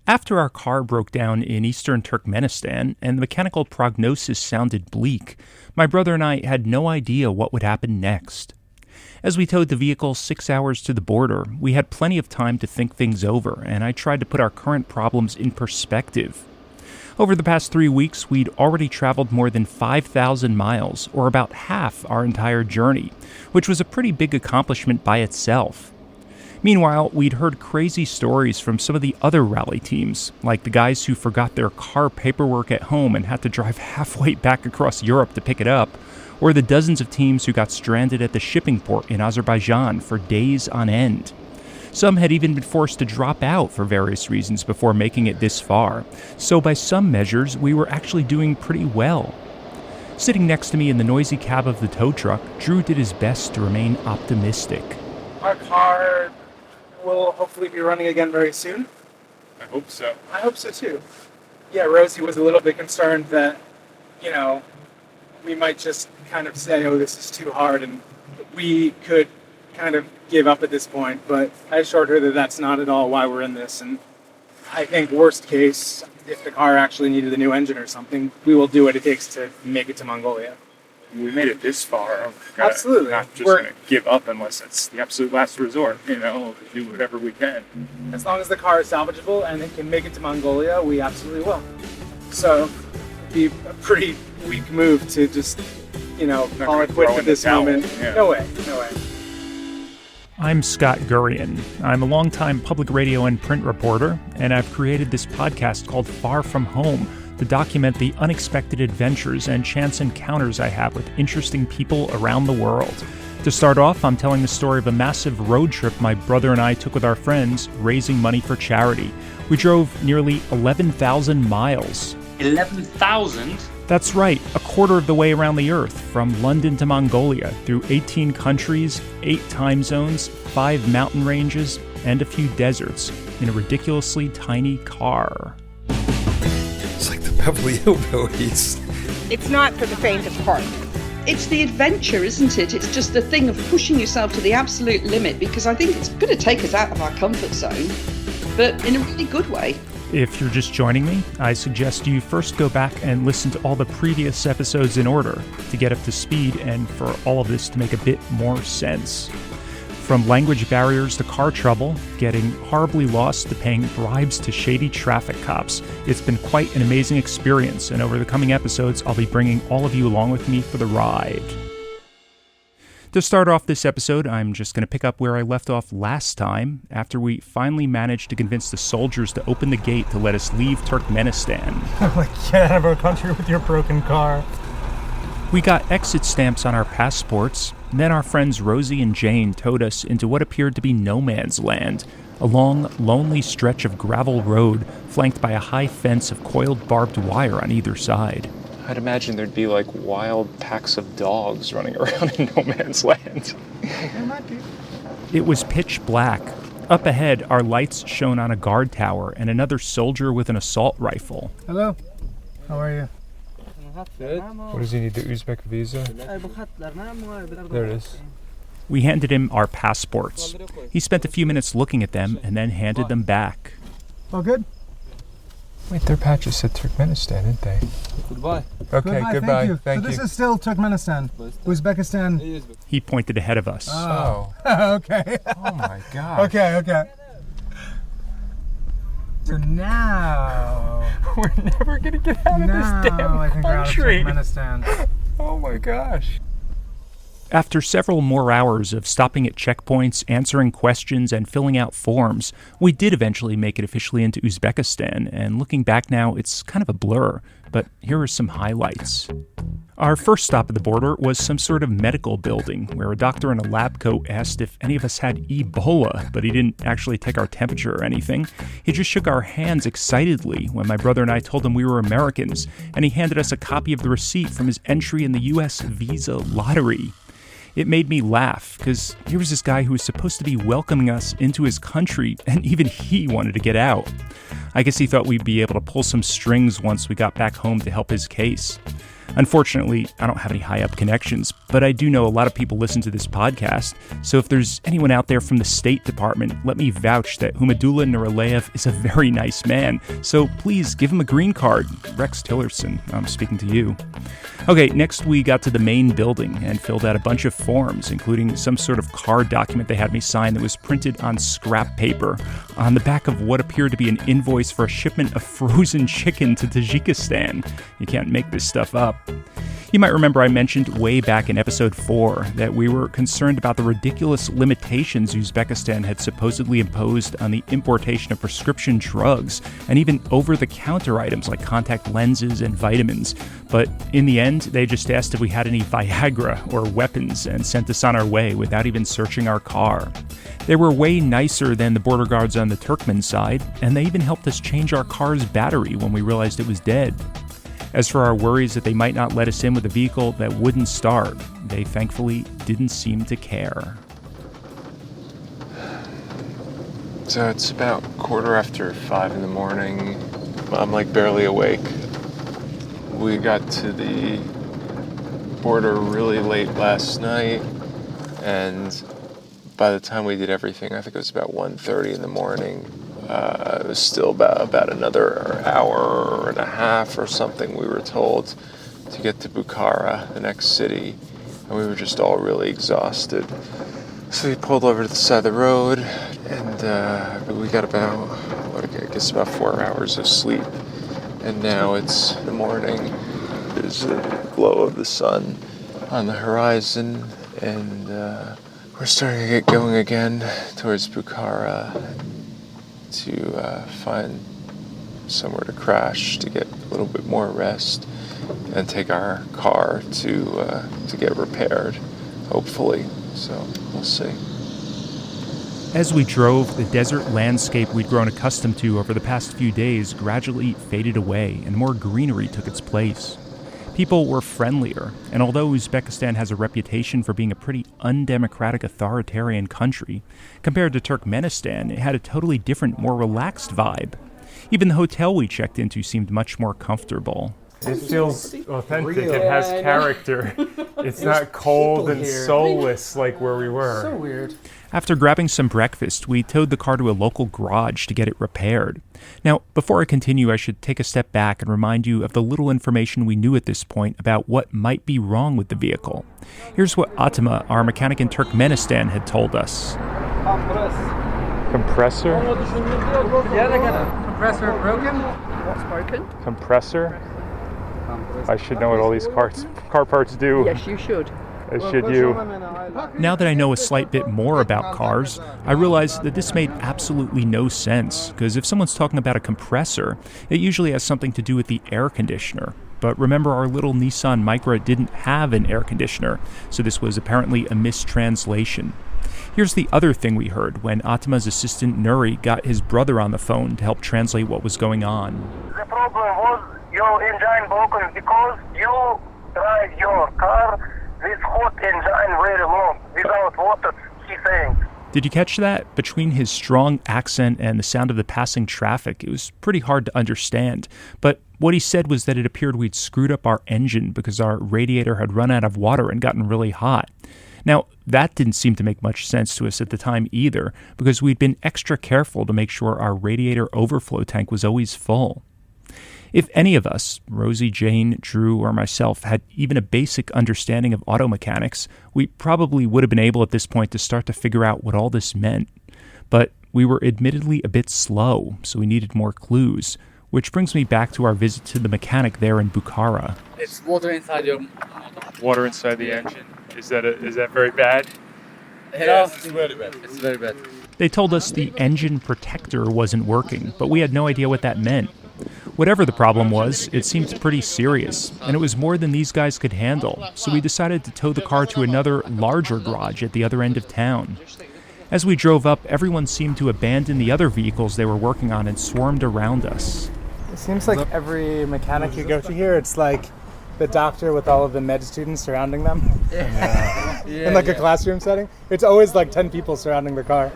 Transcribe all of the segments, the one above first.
After our car broke down in eastern Turkmenistan and the mechanical prognosis sounded bleak, my brother and I had no idea what would happen next. As we towed the vehicle 6 hours to the border, we had plenty of time to think things over, and I tried to put our current problems in perspective. Over the past 3 weeks, we'd already traveled more than 5,000 miles, or about half our entire journey, which was a pretty big accomplishment by itself. Meanwhile, we'd heard crazy stories from some of the other rally teams, like the guys who forgot their car paperwork at home and had to drive halfway back across Europe to pick it up, or the dozens of teams who got stranded at the shipping port in Azerbaijan for days on end. Some had even been forced to drop out for various reasons before making it this far, so by some measures, we were actually doing pretty well. Sitting next to me in the noisy cab of the tow truck, Drew did his best to remain optimistic. Our car will hopefully be running again very soon. I hope so. I hope so too. Yeah, Rosie was a little bit concerned that, we might just kind of say, oh, this is too hard, and we could kind of give up at this point, but I assured her that that's not at all why we're in this, and I think worst case, if the car actually needed a new engine or something, we will do what it takes to make it to Mongolia. We made it this far. Absolutely. Not just going to give up unless it's the absolute last resort, do whatever we can. As long as the car is salvageable and it can make it to Mongolia, we absolutely will. So, it'd be a pretty weak move to just, call it quits at this moment. Yeah. No way. I'm Scott Gurian. I'm a longtime public radio and print reporter, and I've created this podcast called Far From Home to document the unexpected adventures and chance encounters I have with interesting people around the world. To start off, I'm telling the story of a massive road trip my brother and I took with our friends, raising money for charity. We drove nearly 11,000 miles. 11,000? That's right, a quarter of the way around the Earth, from London to Mongolia, through 18 countries, 8 time zones, 5 mountain ranges, and a few deserts, in a ridiculously tiny car. It's like the Beverly Hillbillies. It's not for the faint of heart. It's the adventure, isn't it? It's just the thing of pushing yourself to the absolute limit, because I think it's going to take us out of our comfort zone, but in a really good way. If you're just joining me, I suggest you first go back and listen to all the previous episodes in order to get up to speed and for all of this to make a bit more sense. From language barriers to car trouble, getting horribly lost to paying bribes to shady traffic cops, it's been quite an amazing experience, and over the coming episodes, I'll be bringing all of you along with me for the ride. To start off this episode, I'm just going to pick up where I left off last time, after we finally managed to convince the soldiers to open the gate to let us leave Turkmenistan. Get out of our country with your broken car. We got exit stamps on our passports, and then our friends Rosie and Jane towed us into what appeared to be no man's land, a long, lonely stretch of gravel road flanked by a high fence of coiled barbed wire on either side. I'd imagine there'd be like wild packs of dogs running around in no man's land. There might be. It was pitch black. Up ahead, our lights shone on a guard tower and another soldier with an assault rifle. Hello. How are you? Good. What does he need, the Uzbek visa? There it is. We handed him our passports. He spent a few minutes looking at them and then handed them back. All good? Wait, their patches said Turkmenistan, didn't they? Goodbye. Okay, goodbye. Thank you. This is still Turkmenistan. Uzbekistan. He pointed ahead of us. Oh. Okay. Oh my gosh. Okay. So now We're never gonna get out of this damn I think country. we're out of Turkmenistan. Oh my gosh. After several more hours of stopping at checkpoints, answering questions, and filling out forms, we did eventually make it officially into Uzbekistan, and looking back now, it's kind of a blur, but here are some highlights. Our first stop at the border was some sort of medical building, where a doctor in a lab coat asked if any of us had Ebola, but he didn't actually take our temperature or anything. He just shook our hands excitedly when my brother and I told him we were Americans, and he handed us a copy of the receipt from his entry in the U.S. visa lottery. It made me laugh, because here was this guy who was supposed to be welcoming us into his country, and even he wanted to get out. I guess he thought we'd be able to pull some strings once we got back home to help his case. Unfortunately, I don't have any high-up connections, but I do know a lot of people listen to this podcast, so if there's anyone out there from the State Department, let me vouch that Humadullah Nuraliyev is a very nice man, so please give him a green card. Rex Tillerson, I'm speaking to you. Okay, next we got to the main building and filled out a bunch of forms, including some sort of card document they had me sign that was printed on scrap paper on the back of what appeared to be an invoice for a shipment of frozen chicken to Tajikistan. You can't make this stuff up. You might remember I mentioned way back in episode 4 that we were concerned about the ridiculous limitations Uzbekistan had supposedly imposed on the importation of prescription drugs and even over-the-counter items like contact lenses and vitamins. But in the end, they just asked if we had any Viagra or weapons and sent us on our way without even searching our car. They were way nicer than the border guards on the Turkmen side, and they even helped us change our car's battery when we realized it was dead. As for our worries that they might not let us in with a vehicle that wouldn't start, they thankfully didn't seem to care. So it's about 5:15 in the morning. I'm like barely awake. We got to the border really late last night, and by the time we did everything, I think it was about 1:30 in the morning. It was still about another hour and a half or something, we were told, to get to Bukhara, the next city, and we were just all really exhausted. So we pulled over to the side of the road, and we got about 4 hours of sleep. And now it's the morning. There's a glow of the sun on the horizon, and we're starting to get going again towards Bukhara to find somewhere to crash, to get a little bit more rest, and take our car to get repaired, hopefully. So we'll see. As we drove, the desert landscape we'd grown accustomed to over the past few days gradually faded away and more greenery took its place. People were friendlier, and although Uzbekistan has a reputation for being a pretty undemocratic authoritarian country, compared to Turkmenistan, it had a totally different, more relaxed vibe. Even the hotel we checked into seemed much more comfortable. It feels authentic. It has character. It's not cold and soulless like where we were. So weird. After grabbing some breakfast, we towed the car to a local garage to get it repaired. Now, before I continue, I should take a step back and remind you of the little information we knew at this point about what might be wrong with the vehicle. Here's what Atema, our mechanic in Turkmenistan, had told us. Compressor? Compressor broken? What's broken? Compressor? I should know what all these car parts do. Yes, you should. As should you. Now that I know a slight bit more about cars, I realize that this made absolutely no sense, because if someone's talking about a compressor, it usually has something to do with the air conditioner. But remember, our little Nissan Micra didn't have an air conditioner, so this was apparently a mistranslation. Here's the other thing we heard when Atema's assistant Nuri got his brother on the phone to help translate what was going on. The problem was your engine broken because you drive your car with hot engine very long without water, he's saying. Did you catch that? Between his strong accent and the sound of the passing traffic, it was pretty hard to understand. But what he said was that it appeared we'd screwed up our engine because our radiator had run out of water and gotten really hot. Now, that didn't seem to make much sense to us at the time either, because we'd been extra careful to make sure our radiator overflow tank was always full. If any of us, Rosie, Jane, Drew, or myself, had even a basic understanding of auto mechanics, we probably would have been able at this point to start to figure out what all this meant. But we were admittedly a bit slow, so we needed more clues, which brings me back to our visit to the mechanic there in Bukhara. It's water inside your motor. Water inside the engine. Is that very bad? It's very bad. It's very bad. They told us the engine protector wasn't working, but we had no idea what that meant. Whatever the problem was, it seemed pretty serious, and it was more than these guys could handle, so we decided to tow the car to another, larger garage at the other end of town. As we drove up, everyone seemed to abandon the other vehicles they were working on and swarmed around us. It seems like every mechanic you go to here, it's like the doctor with all of the med students surrounding them. In like a classroom setting. It's always like 10 people surrounding the car.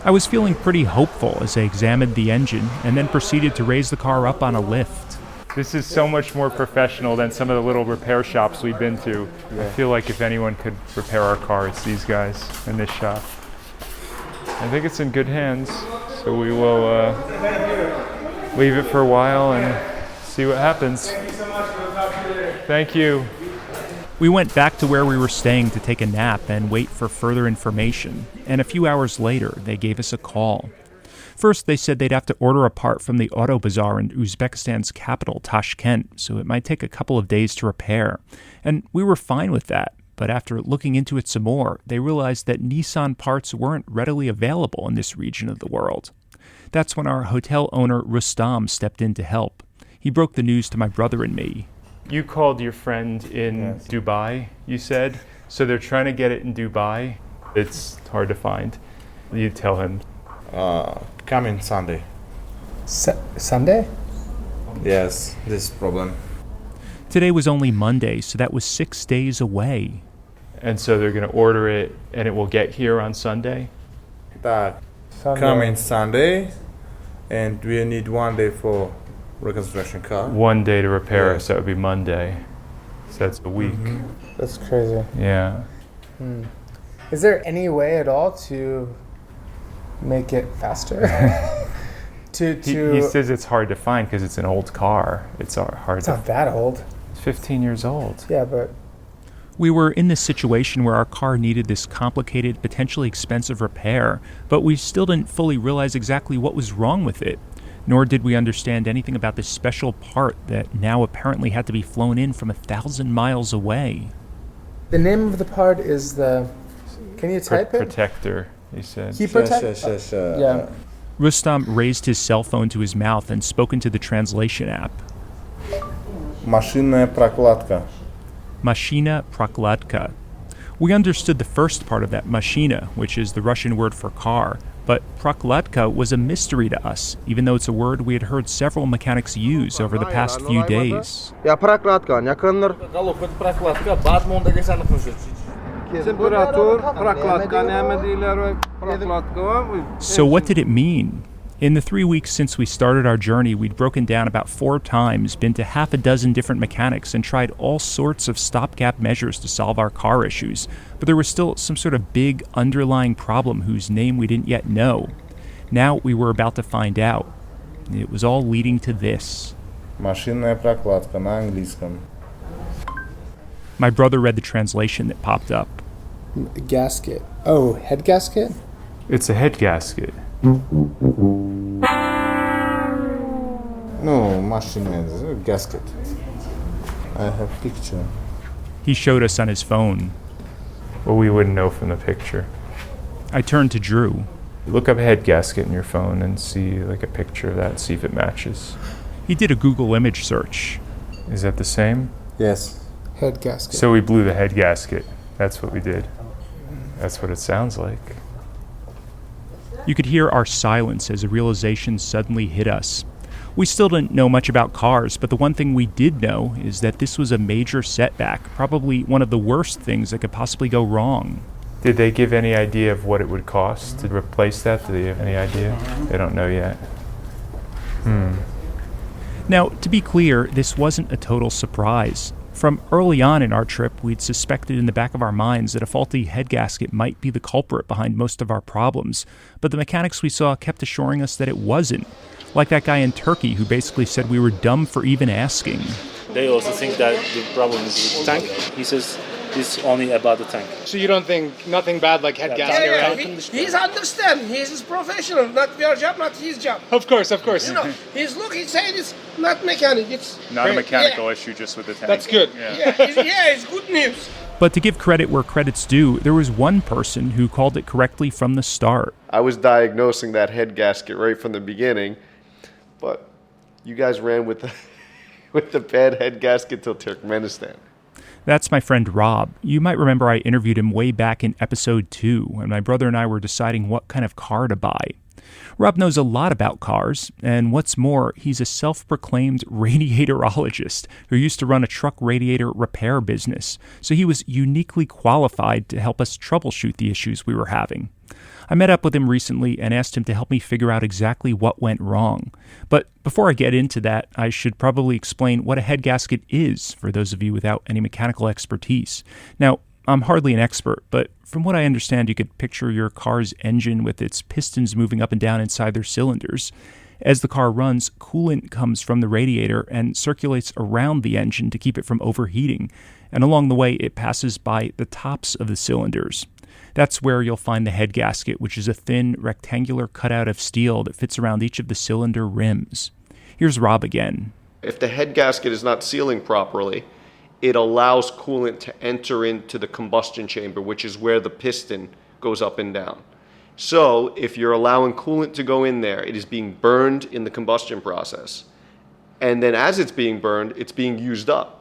I was feeling pretty hopeful as I examined the engine and then proceeded to raise the car up on a lift. This is so much more professional than some of the little repair shops we've been to. I feel like if anyone could repair our car, it's these guys in this shop. I think it's in good hands, so we will leave it for a while and see what happens. Thank you. We went back to where we were staying to take a nap and wait for further information, and a few hours later, they gave us a call. First, they said they'd have to order a part from the auto bazaar in Uzbekistan's capital, Tashkent, so it might take a couple of days to repair. And we were fine with that, but after looking into it some more, they realized that Nissan parts weren't readily available in this region of the world. That's when our hotel owner, Rustam, stepped in to help. He broke the news to my brother and me. You called your friend in Dubai, you said, so they're trying to get it in Dubai. It's hard to find. You tell him. Coming Sunday. Sunday? Yes, this problem. Today was only Monday, so that was 6 days away. And so they're going to order it, and it will get here on Sunday? Coming Sunday, and we need 1 day for reconstruction car. 1 day to repair, so that would be Monday. So that's a week. Mm-hmm. That's crazy. Yeah. Is there any way at all to make it faster? He says it's hard to find because it's an old car. It's hard. It's not that old. It's 15 years old. Yeah, but We were in this situation where our car needed this complicated, potentially expensive repair, but we still didn't fully realize exactly what was wrong with it. Nor did we understand anything about this special part that now apparently had to be flown in from 1,000 miles away. the name of the part is the. Can you type it? Protector, he said. Key protector. Yeah. Rustam raised his cell phone to his mouth and spoke into the translation app. Машинная прокладка. Mashina prokladka. We understood the first part of that mashina, which is the Russian word for car, but prokladka was a mystery to us, even though it's a word we had heard several mechanics use over the past few days. Прокладка, някъндър. Прокладка, бат мога да ги са напушат. Температур, прокладка, няма дилер, прокладка. So what did it mean? In the 3 weeks since we started our journey, we'd broken down about 4 times, been to half a dozen different mechanics, and tried all sorts of stopgap measures to solve our car issues. But there was still some sort of big underlying problem whose name we didn't yet know. Now we were about to find out. It was all leading to this. Машинная прокладка на английском. My brother read the translation that popped up. Gasket. Oh, head gasket? It's a head gasket. No, машинная, gasket. I have picture. He showed us on his phone. Well, we wouldn't know from the picture. I turned to Drew. Look up head gasket in your phone and see like a picture of that, see if it matches. He did a Google image search. Is that the same? Yes. Head gasket. So we blew the head gasket. That's what we did. That's what it sounds like. You could hear our silence as a realization suddenly hit us. We still didn't know much about cars, but the one thing we did know is that this was a major setback, probably one of the worst things that could possibly go wrong. Did they give any idea of what it would cost to replace that? Do they have any idea? They don't know yet. Now, to be clear, this wasn't a total surprise. From early on in our trip, we'd suspected in the back of our minds that a faulty head gasket might be the culprit behind most of our problems, but the mechanics we saw kept assuring us that it wasn't. Like that guy in Turkey who basically said we were dumb for even asking. They also think that the problem is with the tank. He says it's only about the tank. So you don't think nothing bad like head gasket, right? He's understand. He's his professional. Not your job, not his job. Of course, of course. You know, he's saying it's not mechanic. It's Not a mechanical issue, just with the tank. That's good. it's good news. But to give credit where credit's due, there was one person who called it correctly from the start. I was diagnosing that head gasket right from the beginning, but you guys ran with the bad head gasket till Turkmenistan. That's my friend Rob. You might remember I interviewed him way back in episode 2 when my brother and I were deciding what kind of car to buy. Rob knows a lot about cars, and what's more, he's a self-proclaimed radiatorologist who used to run a truck radiator repair business, so he was uniquely qualified to help us troubleshoot the issues we were having. I met up with him recently and asked him to help me figure out exactly what went wrong. But before I get into that, I should probably explain what a head gasket is for those of you without any mechanical expertise. Now, I'm hardly an expert, but from what I understand, you could picture your car's engine with its pistons moving up and down inside their cylinders. As the car runs, coolant comes from the radiator and circulates around the engine to keep it from overheating, and along the way it passes by the tops of the cylinders. That's where you'll find the head gasket, which is a thin, rectangular cutout of steel that fits around each of the cylinder rims. Here's Rob again. If the head gasket is not sealing properly, it allows coolant to enter into the combustion chamber, which is where the piston goes up and down. So if you're allowing coolant to go in there, it is being burned in the combustion process. And then as it's being burned, it's being used up.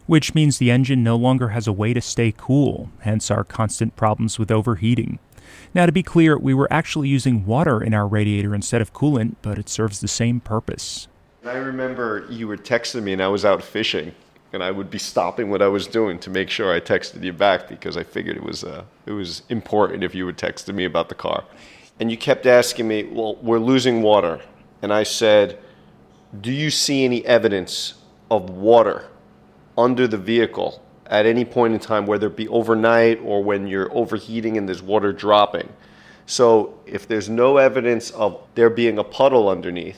Which means the engine no longer has a way to stay cool, hence our constant problems with overheating. Now, to be clear, we were actually using water in our radiator instead of coolant, but it serves the same purpose. I remember you were texting me and I was out fishing, and I would be stopping what I was doing to make sure I texted you back because I figured it was important if you were texting me about the car. And you kept asking me, well, we're losing water. And I said, do you see any evidence of water under the vehicle at any point in time, whether it be overnight or when you're overheating and there's water dropping? So if there's no evidence of there being a puddle underneath,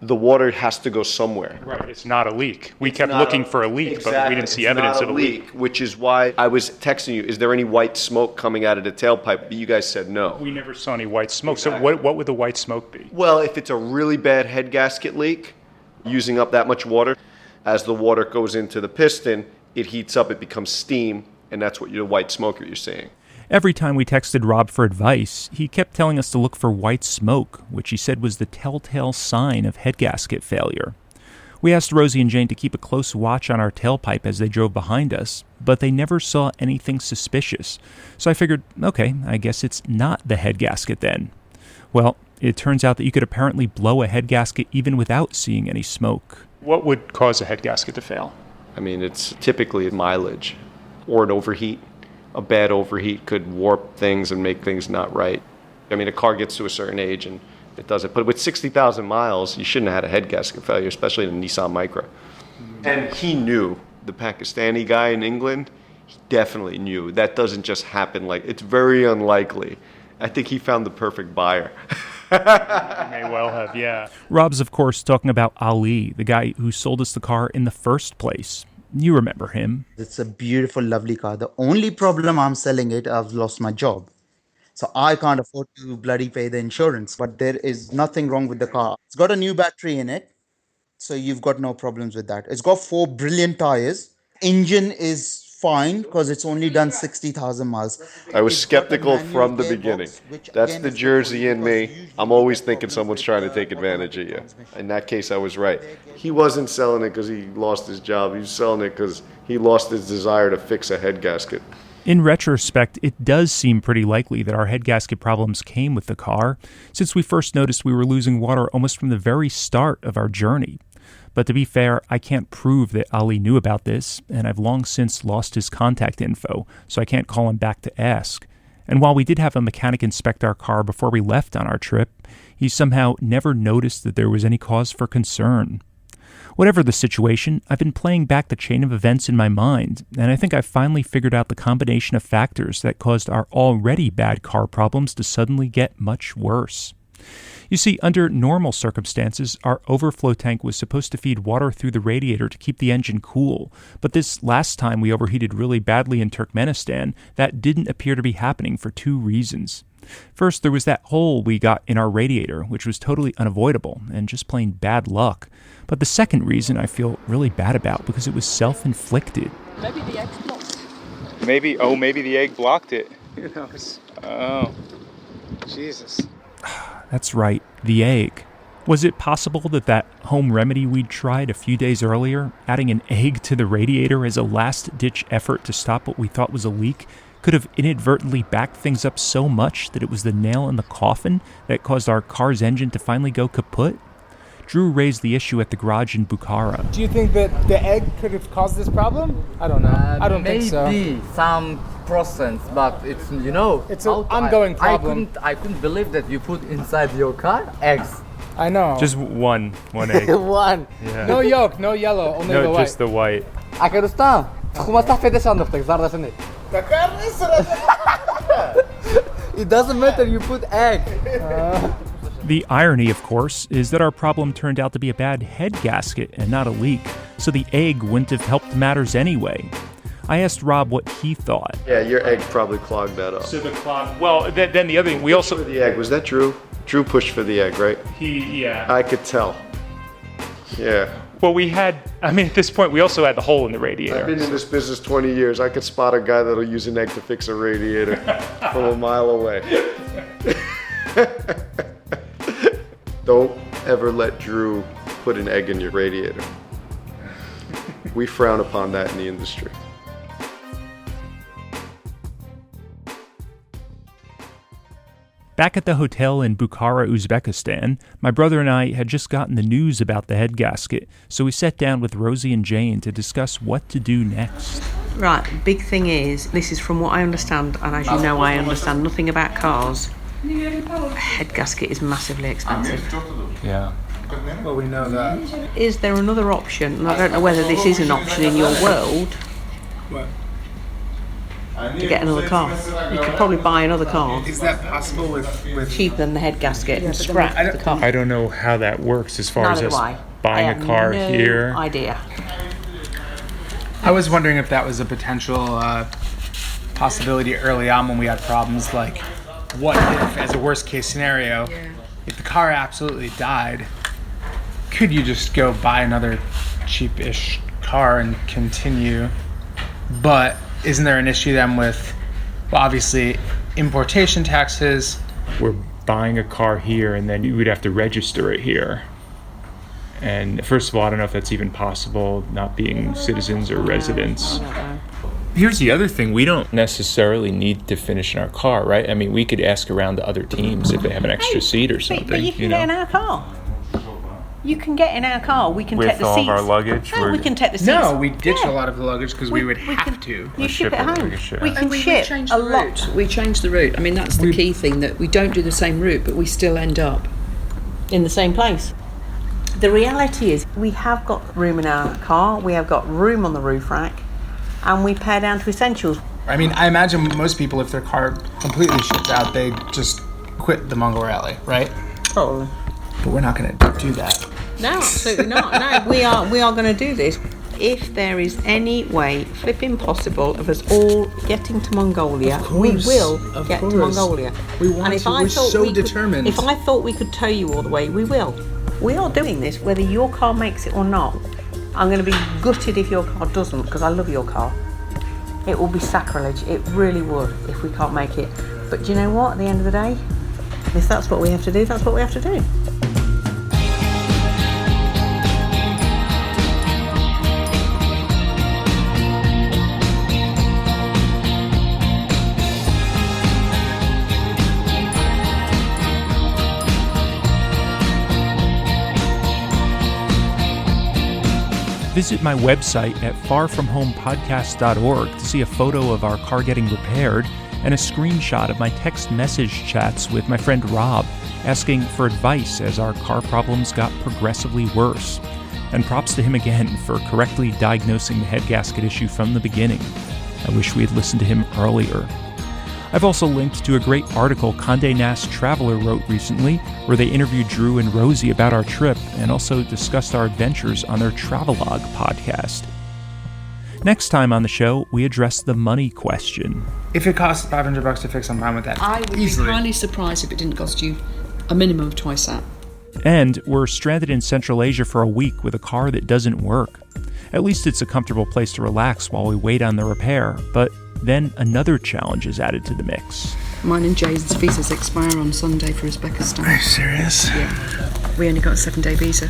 the water has to go somewhere. Right, it's not a leak. We kept looking for a leak, exactly, but we didn't see evidence of a leak. Which is why I was texting you, is there any white smoke coming out of the tailpipe? But you guys said no. We never saw any white smoke. Exactly. So what would the white smoke be? Well, if it's a really bad head gasket leak, using up that much water, as the water goes into the piston, it heats up, it becomes steam, and that's what your white smoke you're seeing. Every time we texted Rob for advice, he kept telling us to look for white smoke, which he said was the telltale sign of head gasket failure. We asked Rosie and Jane to keep a close watch on our tailpipe as they drove behind us, but they never saw anything suspicious. So I figured, okay, I guess it's not the head gasket then. Well, it turns out that you could apparently blow a head gasket even without seeing any smoke. What would cause a head gasket to fail? I mean, it's typically mileage or an overheat. A bad overheat could warp things and make things not right. I mean, a car gets to a certain age and it does it. But with 60,000 miles, you shouldn't have had a head gasket failure, especially in a Nissan Micra. And he knew, the Pakistani guy in England, he definitely knew. That doesn't just happen. It's very unlikely. I think he found the perfect buyer. May well have, yeah. Rob's, of course, talking about Ali, the guy who sold us the car in the first place. You remember him. It's a beautiful, lovely car. The only problem I'm selling it, I've lost my job. So I can't afford to bloody pay the insurance. But there is nothing wrong with the car. It's got a new battery in it. So you've got no problems with that. It's got 4 brilliant tires. Engine is fine because it's only done 60,000 miles. I was skeptical from the beginning. That's the Jersey in me. I'm always thinking someone's trying to take advantage of you. In that case, I was right. He wasn't selling it because he lost his job. He was selling it because he lost his desire to fix a head gasket. In retrospect, it does seem pretty likely that our head gasket problems came with the car, since we first noticed we were losing water almost from the very start of our journey. But to be fair, I can't prove that Ali knew about this, and I've long since lost his contact info, so I can't call him back to ask. And while we did have a mechanic inspect our car before we left on our trip, he somehow never noticed that there was any cause for concern. Whatever the situation, I've been playing back the chain of events in my mind, and I think I've finally figured out the combination of factors that caused our already bad car problems to suddenly get much worse. You see, under normal circumstances, our overflow tank was supposed to feed water through the radiator to keep the engine cool, but this last time we overheated really badly in Turkmenistan, that didn't appear to be happening for 2 reasons. First, there was that hole we got in our radiator, which was totally unavoidable and just plain bad luck. But the second reason I feel really bad about because it was self-inflicted. Maybe the egg blocked. Maybe the egg blocked it. Who knows? Oh. Jesus. That's right, the egg. Was it possible that home remedy we'd tried a few days earlier, adding an egg to the radiator as a last-ditch effort to stop what we thought was a leak, could have inadvertently backed things up so much that it was the nail in the coffin that caused our car's engine to finally go kaput? Drew raised the issue at the garage in Do you think that the egg could have caused this problem? I don't know. I don't think so. Maybe some 100%, but it's, you know, It's an ongoing problem. I couldn't believe that you put inside your car eggs. I know. Just one egg. One. Yeah. No yolk, no yellow, only the No, white. just the white. Ако dostałem, chuma sta fede sandok, zaraz nie. It doesn't matter, you put egg. The irony, of course, is that our problem turned out to be a bad head gasket and not a leak, so the egg wouldn't have helped matters anyway. I asked Rob what he thought. Yeah, your egg probably clogged that up. So the clog. Well, then the other thing we also. For the egg, was that Drew? Drew pushed for the egg, right? Yeah. I could tell. Yeah. Well, we had. I mean, at this point, we also had the hole in the radiator. I've been in this business 20 years. I could spot a guy that'll use an egg to fix a radiator from a mile away. Don't ever let Drew put an egg in your radiator. We frown upon that in the industry. Back at the hotel in Bukhara, Uzbekistan, my brother and I had just gotten the news about the head gasket, so we sat down with Rosie and Jane to discuss what to do next. Right, big thing is, this is from what I understand, and as you know, I understand nothing about cars. A head gasket is massively expensive. Yeah. Well, we know that. Is there another option? And I don't know whether this is an option in your world. What? To get another car. You could probably buy another car. Is that possible with cheaper than the head gasket and scrap the car? I don't know how that works as far Neither as do us I. buying I a car have no here. idea. I was wondering if that was a potential possibility early on when we had problems, like what if, as a worst case scenario, if the car absolutely died, could you just go buy another cheap-ish car and continue? But isn't there an issue then with, well, obviously, importation taxes? We're buying a car here and then you would have to register it here. And first of all, I don't know if that's even possible, not being citizens or residents. Here's the other thing, we don't necessarily need to finish in our car, right? I mean, we could ask around to other teams if they have an extra seat or something. But you can get in our car. You can get in our car. We can With take the all seats. of our luggage? No, we can take the seats. No, we ditch Yeah. a lot of the luggage because we would have to. You ship it home. We And can we ship changed a the lot. route. We changed the route. I mean, that's the key thing, that we don't do the same route, but we still end up in the same place. The reality is we have got room in our car, we have got room on the roof rack, and we pare down to essentials. I mean, I imagine most people, if their car completely shits out, they just quit the Mongol Rally, right? Totally. But we're not going to do that. No, absolutely not. No, we are going to do this. If there is any way flipping possible of us all getting to Mongolia, we will get to Mongolia. We want and if to. I We're thought so we could- determined. If I thought we could tow you all the way, we will. We are doing this, whether your car makes it or not. I'm going to be gutted if your car doesn't, because I love your car. It will be sacrilege. It really would if we can't make it. But do you know what? At the end of the day, if that's what we have to do, that's what we have to do. Visit my website at farfromhomepodcast.org to see a photo of our car getting repaired and a screenshot of my text message chats with my friend Rob asking for advice as our car problems got progressively worse. And props to him again for correctly diagnosing the head gasket issue from the beginning. I wish we had listened to him earlier. I've also linked to a great article Condé Nast Traveler wrote recently, where they interviewed Drew and Rosie about our trip and also discussed our adventures on their Travelogue podcast. Next time on the show, we address the money question. If it costs $500 to fix, I'm fine with that. I would Easily. be highly surprised if it didn't cost you a minimum of twice that. And we're stranded in Central Asia for a week with a car that doesn't work. At least it's a comfortable place to relax while we wait on the repair, but then another challenge is added to the mix. Mine and Jay's visas expire on Sunday for Uzbekistan. Are you serious? Yeah. We only got a 7-day visa.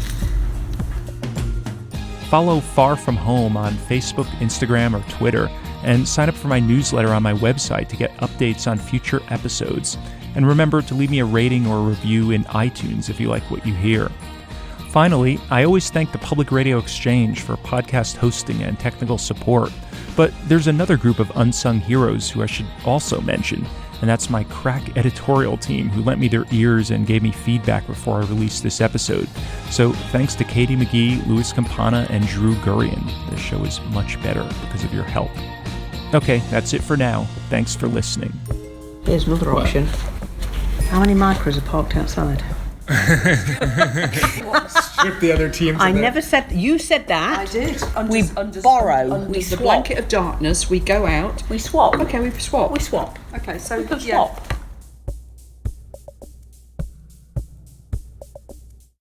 Follow Far From Home on Facebook, Instagram, or Twitter, and sign up for my newsletter on my website to get updates on future episodes. And remember to leave me a rating or a review in iTunes if you like what you hear. Finally, I always thank the Public Radio Exchange for podcast hosting and technical support. But there's another group of unsung heroes who I should also mention, and that's my crack editorial team who lent me their ears and gave me feedback before I released this episode. So thanks to Katie McGee, Louis Campana, and Drew Gurian. This show is much better because of your help. Okay, that's it for now. Thanks for listening. Here's another option. How many micros are parked outside? Strip the other teams. I never said. You said that. I did. We borrow. Under We the swap. blanket of darkness, we go out. We swap. Okay, we swap. We swap. Okay, so We could yeah. swap.